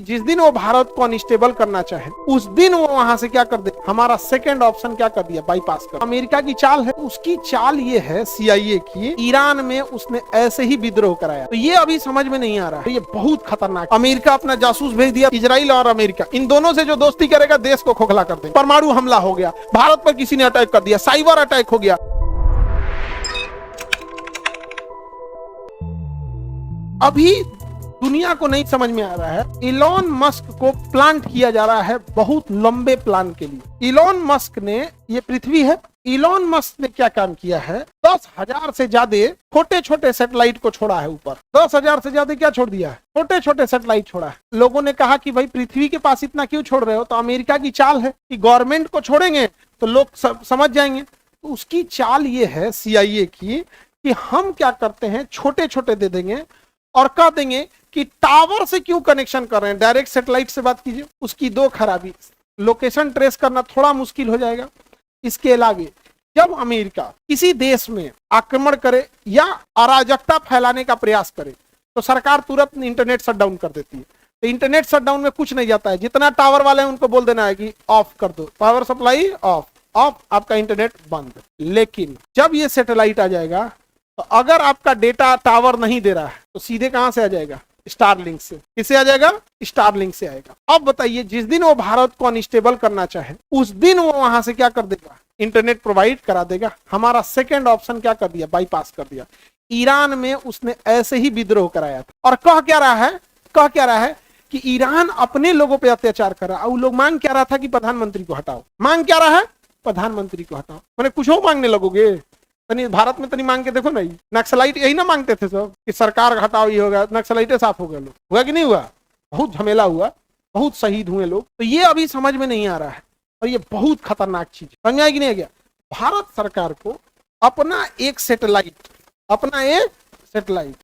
जिस दिन वो भारत को अनस्टेबल करना चाहे उस दिन वो वहां से क्या कर दे, हमारा सेकंड ऑप्शन क्या कर दिया, बाईपास कर। अमेरिका की चाल है, उसकी चाल ये है CIA की, ईरान में उसने ऐसे ही विद्रोह कराया। तो ये अभी समझ में नहीं आ रहा है, ये बहुत खतरनाक। अमेरिका अपना जासूस भेज दिया, इजराइल और अमेरिका इन दोनों से जो दोस्ती करेगा देश को खोखला कर देगा। परमाणु हमला हो गया, भारत पर किसी ने अटैक कर दिया, साइबर अटैक हो गया। अभी दुनिया को नहीं समझ में आ रहा है, इलॉन मस्क को प्लांट किया जा रहा है बहुत लंबे प्लान के लिए। इलॉन मस्क ने, ये पृथ्वी है, इलॉन मस्क ने क्या काम किया है, 10,000 से ज्यादा छोटे छोटे सैटेलाइट को छोड़ा है ऊपर। 10,000 से ज्यादा क्या छोड़ दिया है, छोटे छोटे सैटेलाइट छोड़ा है। लोगों ने कहा कि भाई पृथ्वी के पास इतना क्यों छोड़ रहे हो, तो अमेरिका की चाल है कि गवर्नमेंट को छोड़ेंगे तो लोग समझ जाएंगे। तो उसकी चाल ये है CIA की कि हम क्या करते हैं, छोटे छोटे दे देंगे और कह देंगे कि टावर से क्यों कनेक्शन कर रहे हैं, डायरेक्ट सैटेलाइट से बात कीजिए। उसकी दो खराबी, लोकेशन ट्रेस करना थोड़ा मुश्किल हो जाएगा। इसके अलावा जब अमेरिका किसी देश में आक्रमण करे या अराजकता फैलाने का प्रयास करे तो सरकार तुरंत इंटरनेट शटडाउन कर देती है। तो इंटरनेट शटडाउन में कुछ नहीं जाता है, जितना टावर वाले हैं उनको बोल देना है कि ऑफ कर दो, पावर सप्लाई ऑफ, आपका इंटरनेट बंद। लेकिन जब ये सैटेलाइट आ जाएगा तो अगर आपका डेटा टावर नहीं दे रहा है तो सीधे कहां से आ जाएगा, स्टारलिंक से। किससे आ जाएगा, स्टारलिंक से आएगा। अब बताइए, जिस दिन वो भारत को अनस्टेबल करना चाहे उस दिन वो वहां से क्या कर देगा, इंटरनेट प्रोवाइड करा देगा। हमारा सेकंड ऑप्शन क्या कर दिया, बाईपास कर दिया। ईरान में उसने ऐसे ही विद्रोह कराया था और कह क्या रहा है कि ईरान अपने लोगों पे अत्याचार कर रहा है। और लोग मांग क्या रहा था कि प्रधानमंत्री को हटाओ, मांग क्या रहा है, प्रधानमंत्री को हटाओ। मैंने कुछ हो मांगने लगोगे, तनी भारत में तनी मांग के देखो। नहीं, नक्सलाइट यही ना मांगते थे सब कि सरकार हटाओ, ये होगा, नक्सलाइटे साफ हो गए। लोग हुआ कि नहीं हुआ, बहुत झमेला हुआ, बहुत शहीद हुए लोग। तो ये अभी समझ में नहीं आ रहा है और ये बहुत खतरनाक चीज है। समझ आया कि नहीं आ गया। भारत सरकार को अपना एक सैटेलाइट,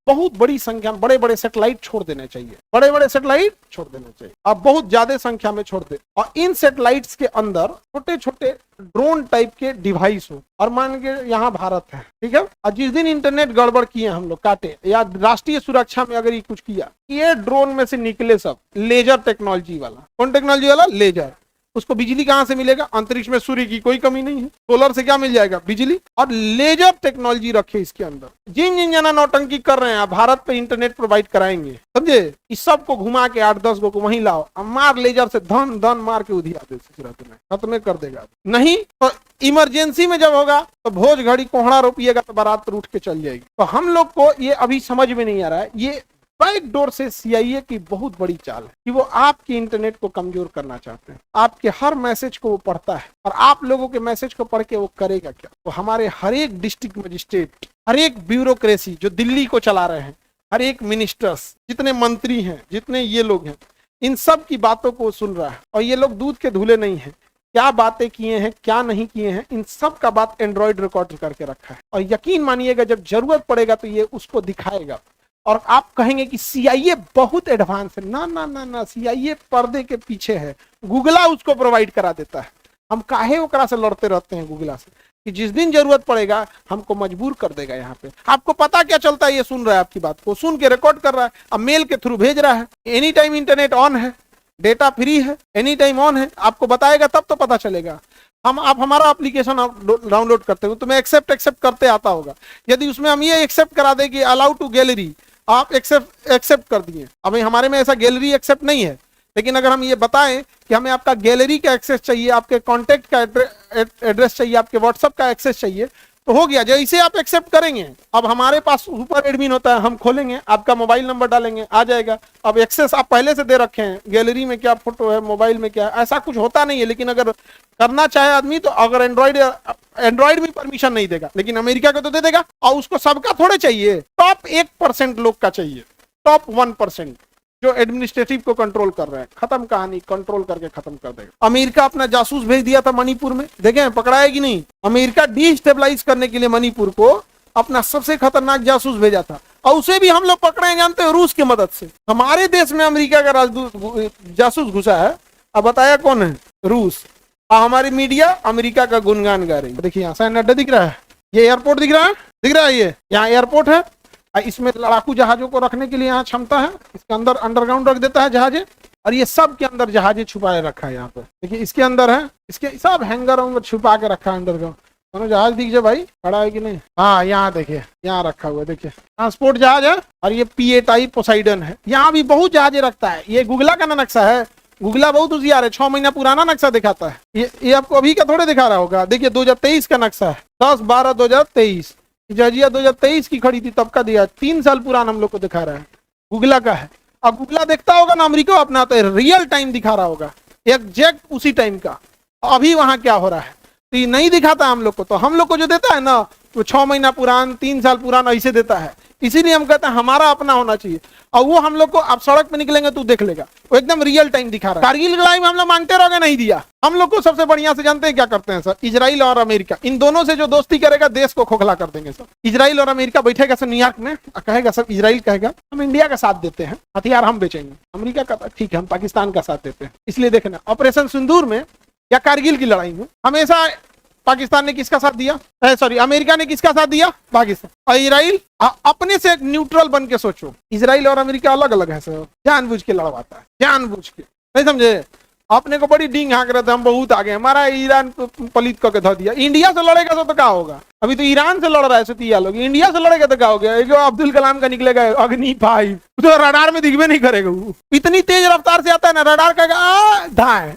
बहुत बड़ी संख्या में बड़े बड़े सैटेलाइट छोड़ देने चाहिए, अब बहुत ज्यादा संख्या में छोड़ दे। और इन सैटेलाइट्स के अंदर छोटे छोटे ड्रोन टाइप के डिवाइस हो। और मान के यहाँ भारत है, ठीक है, और जिस दिन इंटरनेट गड़बड़ किए हम लोग, काटे या राष्ट्रीय सुरक्षा में अगर ये कुछ किया, ये ड्रोन में से निकले सब लेजर टेक्नोलॉजी वाला। कौन टेक्नोलॉजी वाला, लेजर। उसको बिजली कहां से मिलेगा, अंतरिक्ष में सूर्य की कोई कमी नहीं है, सोलर से क्या मिल जाएगा, बिजली। और लेजर टेक्नोलॉजी रखे इसके अंदर। जिन जना नौटंकी कर रहे हैं, भारत पे इंटरनेट प्रोवाइड कराएंगे, समझे, इस सब को घुमा के 8-10 को वहीं लाओ, मार लेजर से धन धन मार के उधिया दे, खत्म कर देगा। नहीं तो इमरजेंसी में जब होगा तो भोज घड़ी कोहड़ा रोपिएगा तो बारात रूठ के चल जाएगी। तो हम लोग को ये अभी समझ में नहीं आ रहा है। ये बैकडोर से CIA की बहुत बड़ी चाल है कि वो आपके इंटरनेट को कमजोर करना चाहते हैं। आपके हर मैसेज को वो पढ़ता है और आप लोगों के मैसेज को पढ़ के वो करेगा क्या, वो हमारे हर एक डिस्ट्रिक्ट मजिस्ट्रेट, हर एक ब्यूरोक्रेसी जो दिल्ली को चला रहे हैं, हर एक मिनिस्टर्स, जितने मंत्री हैं, जितने ये लोग हैं, इन सब की बातों को सुन रहा है। और ये लोग दूध के धुले नहीं है, क्या बातें किए हैं क्या नहीं किए हैं, इन सब का बात एंड्रॉइड रिकॉर्ड करके रखा है। और यकीन मानिएगा जब जरूरत पड़ेगा तो ये उसको दिखाएगा और आप कहेंगे कि CIA बहुत एडवांस है। ना ना ना ना, CIA पर्दे के पीछे है, गूगला उसको प्रोवाइड करा देता है। हम काहे ओकरा से लड़ते रहते हैं गूगला से, कि जिस दिन जरूरत पड़ेगा हमको मजबूर कर देगा। यहाँ पे आपको पता क्या चलता है, ये सुन रहा है, आपकी बात को सुन के रिकॉर्ड कर रहा है, अब मेल के थ्रू भेज रहा है। एनी टाइम इंटरनेट ऑन है, डेटा फ्री है, एनी टाइम ऑन है, आपको बताएगा तब तो पता चलेगा। आप हमारा एप्लीकेशन डाउनलोड करते हो, तुम्हें एक्सेप्ट करते आता होगा। यदि उसमें हम ये एक्सेप्ट करा दे कि अलाउ टू गैलरी, आप एक्सेप्ट कर दिए। अब हमारे में ऐसा गैलरी एक्सेप्ट नहीं है, लेकिन अगर हम ये बताएं कि हमें आपका गैलरी का एक्सेस चाहिए, आपके कॉन्टेक्ट का एड्रेस चाहिए, आपके व्हाट्सएप का एक्सेस चाहिए, तो हो गया। जैसे आप एक्सेप्ट करेंगे, अब हमारे पास सुपर एडमिन होता है, हम खोलेंगे, आपका मोबाइल नंबर डालेंगे, आ जाएगा। अब एक्सेस आप पहले से दे रखे हैं, गैलरी में क्या फोटो है, मोबाइल में क्या है, ऐसा कुछ होता नहीं है। लेकिन अगर करना चाहे आदमी तो अगर एंड्रॉइड भी परमिशन नहीं देगा, लेकिन अमेरिका को तो दे देगा। और उसको सबका थोड़े चाहिए, टॉप 1% लोग का चाहिए, टॉप 1% जो एडमिनिस्ट्रेटिव को कंट्रोल कर रहे हैं। खत्म कहानी, कंट्रोल करके खत्म कर देगा। अमेरिका अपना जासूस भेज दिया था मणिपुर में, देखें पकड़ाया कि नहीं। अमेरिका डिस्टेबलाइज करने के लिए मणिपुर को अपना सबसे खतरनाक जासूस भेजा था, और उसे भी हम लोग पकड़े, जानते हैं, रूस की मदद से। हमारे देश में अमेरिका का राजदूत जासूस घुसा है, अब बताया कौन है, रूस। और हमारी मीडिया अमेरिका का गुणगान गा रही है। देखिए यहाँ सैन्य अड्डा दिख रहा है, ये एयरपोर्ट दिख रहा है, ये यहाँ एयरपोर्ट है। इसमें लड़ाकू जहाजों को रखने के लिए यहाँ क्षमता है, इसके अंदर अंडरग्राउंड रख देता है जहाजें, और ये सब के अंदर जहाजें छुपाए रखा है यहाँ पे। देखिए इसके अंदर है, इसके सब हैंगर में छुपा के रखा है अंदर का। दोनों जहाज दीजिए भाई, खड़ा है कि नहीं? हाँ यहाँ देखिए, यहाँ रखा हुआ है, देखिए ट्रांसपोर्ट जहाज है। और ये P8I पोसाइडन है। यहाँ भी बहुत जहाजें रखता है। ये गुगला का नक्शा है। गुगला बहुत होशियार है, 6 महीना पुराना नक्शा दिखाता है। ये आपको अभी का थोड़े दिखा रहा होगा। देखिए 2023 का नक्शा है, 10/12/2023। जजिया 2023 की खड़ी थी तब का दिया, 3 साल पुराना हम लोग को दिखा रहा है। गुगला का है। अब गुगला देखता होगा ना अमेरिका अपना, तो रियल टाइम दिखा रहा होगा, एग्जैक्ट उसी टाइम का अभी वहां क्या हो रहा है। तो ये नहीं दिखाता हम लोग को। तो हम लोग को जो देता है ना, वो 6 महीना पुरान, 3 साल पुराना ऐसे देता है। इसीलिए हम कहते हैं हमारा अपना होना चाहिए। और वो हम लोग को, आप सड़क पे निकलेंगे तो देख लेगा, वो एकदम रियल टाइम दिखा रहा है। कारगिल लड़ाई में हम लोग मांगते रहोगे, नहीं दिया। हम लोग को सबसे बढ़िया से जानते हैं क्या करते हैं सर, इजराइल और अमेरिका, इन दोनों से जो दोस्ती करेगा देश को खोखला कर देंगे सर। इजराइल और अमेरिका बैठेगा सर न्यूयॉर्क में, कहेगा सर, इजराइल कहेगा हम इंडिया का साथ देते हैं, हथियार हम बेचेंगे। अमेरिका का ठीक है, हम पाकिस्तान का साथ देते हैं। इसलिए देखना ऑपरेशन सिंदूर में या कारगिल की लड़ाई में हमेशा पाकिस्तान ने किसका साथ दिया, सॉरी अमेरिका ने किसका साथ दिया, पाकिस्तान। और इजराइल अपने से एक न्यूट्रल बन के सोचो, इजराइल और अमेरिका अलग अलग है सर, जानबूझ के लड़वाता है, जानबूझ के, नहीं समझे। अपने को बड़ी डींग हाँक रहे थे, हम बहुत आगे, हमारा ईरान को पलित करके धो दिया। इंडिया से लड़ेगा तो क्या होगा, अभी तो ईरान से लड़ रहा है सतिया लोग, इंडिया से लड़ेगा तो क्या हो गया। जो अब्दुल कलाम का निकलेगा अग्नि 5, तो रडार में दिखबे नहीं करेगा, वो इतनी तेज रफ्तार से आता है ना, रडार का धाए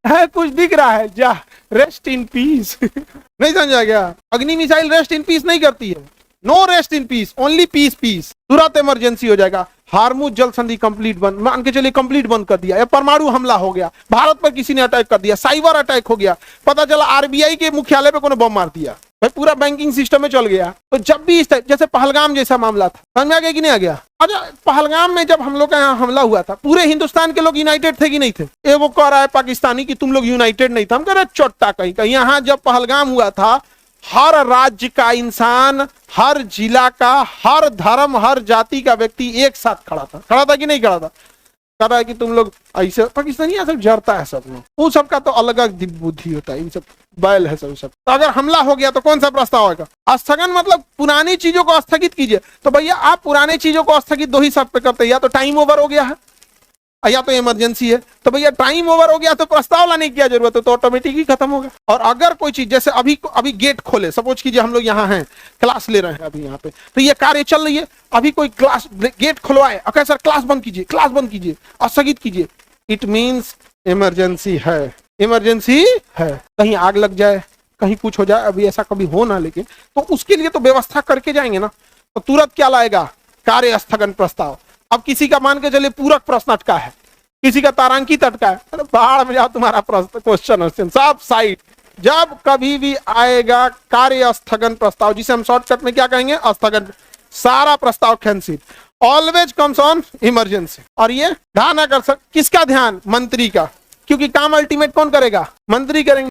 है, कुछ दिख रहा है, जा रेस्ट इन पीस। नहीं समझा क्या, अग्नि मिसाइल रेस्ट इन पीस नहीं करती है, no rest in peace, only peace peace. तुरंत इमरजेंसी हो जाएगा। हार्मुज जल संधि कंप्लीट बंद, मान के चलिए कंप्लीट बंद कर दिया, या परमाणु हमला हो गया, भारत पर किसी ने अटैक कर दिया, साइबर अटैक हो गया, पता चला RBI के मुख्यालय पे कोई बम मार दिया, भाई पूरा बैंकिंग सिस्टम में चल गया। तो जब भी इस जैसे पहलगाम जैसा मामला था, समझ में आ गया कि नहीं आ गया। अच्छा, पहलगाम में जब हम लोग का यहाँ हमला हुआ था, पूरे हिंदुस्तान के लोग यूनाइटेड थे कि नहीं थे। ये वो कह रहा है पाकिस्तानी कि तुम लोग यूनाइटेड नहीं थे। हम कह रहे चोट्टा कहीं कहीं। यहाँ जब पहलगाम हुआ था, हर राज्य का इंसान, हर जिला का, हर धर्म, हर जाति का व्यक्ति एक साथ खड़ा था कि नहीं खड़ा था। कह रहा है कि तुम लोग ऐसे, पाकिस्तानी सब जरता है सब लोग, वो सबका तो अलग अलग बुद्धि होता है, इन सब बैल है सब। तो अगर हमला हो गया तो कौन सा प्रस्ताव आएगा, स्थगन, मतलब पुरानी चीजों को स्थगित कीजिए। तो भैया आप पुराने चीजों को स्थगित दो ही सब पे करते हैं, या तो टाइम ओवर हो गया है या तो इमरजेंसी है। तो भैया टाइम ओवर हो गया तो प्रस्ताव लाने की क्या जरूरत है, तो ऑटोमेटिक ही खत्म होगा। और अगर कोई चीज जैसे अभी गेट खोले, सपोज कीजिए हम लोग यहाँ हैं, क्लास ले रहे हैं अभी यहाँ पे, तो ये कार्य चल रही है, अभी कोई क्लास गेट खुलवाए, ओके सर क्लास बंद कीजिए और स्थगित कीजिए, इट मीन्स इमरजेंसी है, इमरजेंसी है। कहीं आग लग जाए, कहीं कुछ हो जाए, अभी ऐसा कभी हो ना, लेकिन तो उसके लिए तो व्यवस्था करके जाएंगे ना। तो तुरंत क्या लाएगा, कार्य स्थगन प्रस्ताव। अब किसी का मान के चलिए पूरक प्रश्न अटका है, किसी का तारांकित अटका है, अरे बाहर में जाओ, तुम्हारा क्वेश्चन सब साइड। जब कभी भी आएगा कार्य स्थगन प्रस्ताव, जिसे हम शॉर्टकट में क्या कहेंगे, स्थगन, सारा प्रस्ताव cancel, always comes on emergency. और ये ध्यान अगर किसका ध्यान, मंत्री का, क्योंकि काम अल्टीमेट कौन करेगा, मंत्री करेंगे।